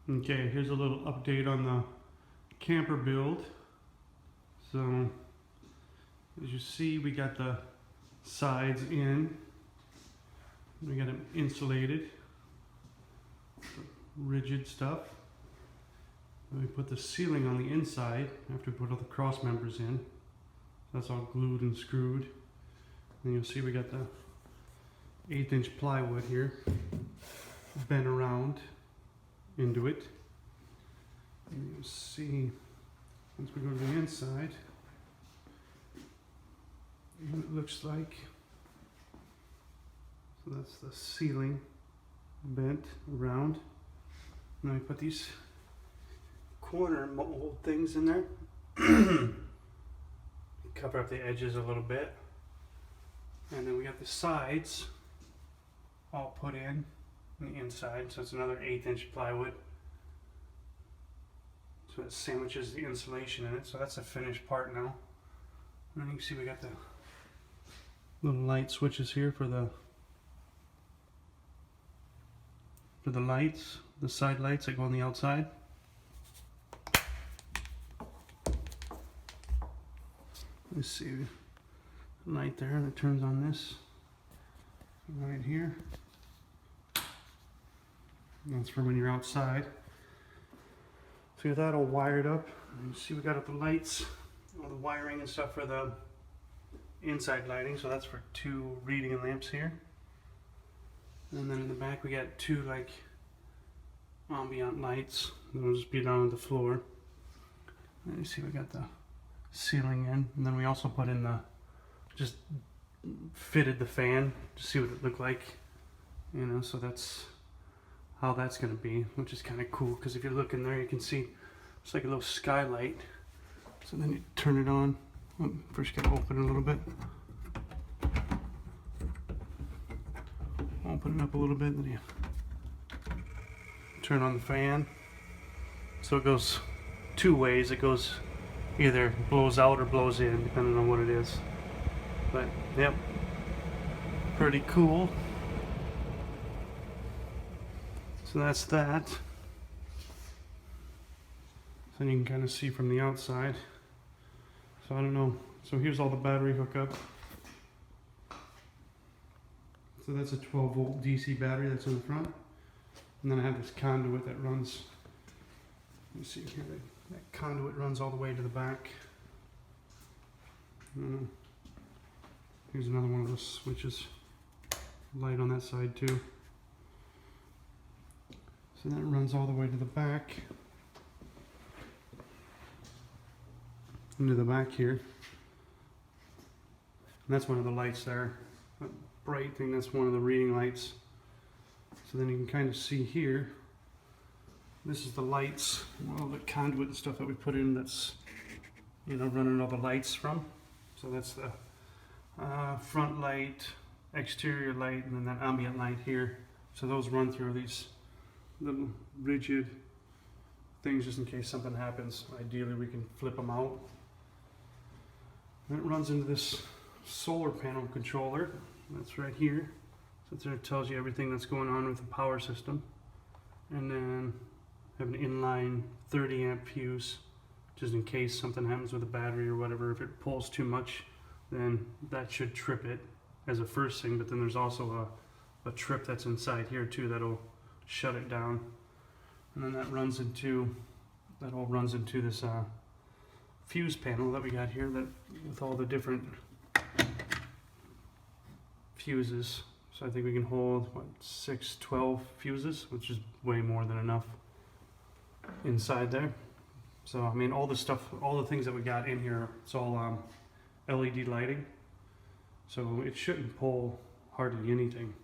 Okay, here's a little update on the camper build. So, as you see, we got the sides in. We got them insulated, rigid stuff. And we put the ceiling on the inside after we put all the cross members in. That's all glued and screwed. And you'll see we got the 1/8" plywood here, bent around into it. And you'll see once we go to the inside what it looks like. So that's the ceiling bent around. And then we put these corner mold things in there. Cover up the edges a little bit. And then we got the sides all put in on the inside. So it's another 1/8" plywood. So it sandwiches the insulation in it. So that's a finished part now. And then you can see we got the little light switches here for the lights, the side lights that go on the outside. Let's see, the light there that turns on this right here. And that's for when you're outside. So we got that all wired up. And you see we got up the lights, all the wiring and stuff for the inside lighting. So that's for 2 reading lamps here. And then in the back we got 2 like ambient lights. They'll just be down on the floor. And you see we got the ceiling in, and then we also put in the, just fitted the fan to see what it looked like, you know, so that's how that's going to be, which is kind of cool because if you look in there you can see it's like a little skylight. So then you turn it on. First you got to open it a little bit, open it up a little bit, then you turn on the fan. So it goes 2 ways. It goes either blows out or blows in, depending on what it is. But yep, pretty cool. So that's that. So you can kind of see from the outside. So I don't know. So here's all the battery hookup. So that's a 12-volt DC battery that's in the front. And then I have this conduit that runs. Let me see here. That conduit runs all the way to the back. Here's another one of those switches. Light on that side too. So that runs all the way to the back. Into the back here. And that's one of the lights there. That bright thing, that's one of the reading lights. So then you can kind of see here. This is the lights, all the conduit and stuff that we put in that's, you know, running all the lights from. So that's the front light, exterior light, and then that ambient light here. So those run through these little rigid things just in case something happens. Ideally we can flip them out. And it runs into this solar panel controller. That's right here. So it tells you everything that's going on with the power system. And then have an inline 30-amp fuse, just in case something happens with the battery or whatever. If it pulls too much, then that should trip it as a first thing. But then there's also a trip that's inside here too that'll shut it down. And then that all runs into this fuse panel that we got here, that with all the different fuses. So I think we can hold, what, 12 fuses, which is way more than enough inside there. So I mean, all the stuff, all the things that we got in here, it's all LED lighting. So it shouldn't pull hardly anything.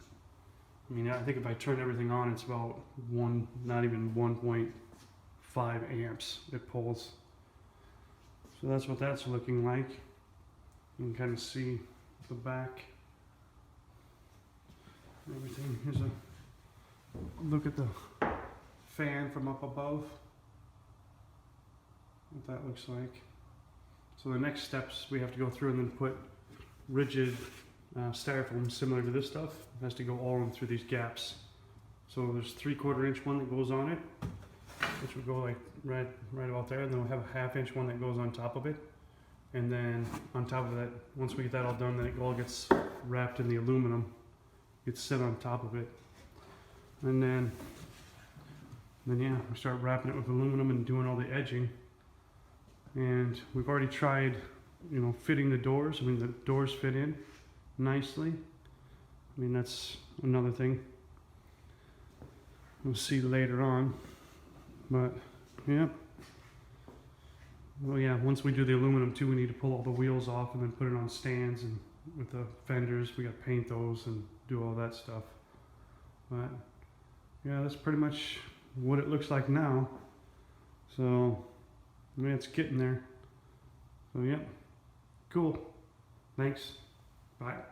I mean, I think if I turn everything on, it's about not even 1.5 amps it pulls. So that's what that's looking like. You can kind of see the back. Everything. Here's a look at the fan from up above. What that looks like. So the next steps we have to go through and then put rigid styrofoam similar to this stuff. It has to go all in through these gaps. So there's 3/4 inch one that goes on it. which would go like right about there. And then we'll have a 1/2 inch one that goes on top of it. And then on top of that, once we get that all done, then it all gets wrapped in the aluminum. Gets set on top of it. And then yeah, we start wrapping it with aluminum and doing all the edging. And we've already tried, you know, fitting the doors. I mean, the doors fit in nicely. I mean, that's another thing we'll see later on. But yeah. Well, yeah, once we do the aluminum too, we need to pull all the wheels off and then put it on stands, and with the fenders, we got to paint those and do all that stuff. But yeah, that's pretty much what it looks like now. So, I mean, it's getting there. So yeah, cool. Thanks. Bye.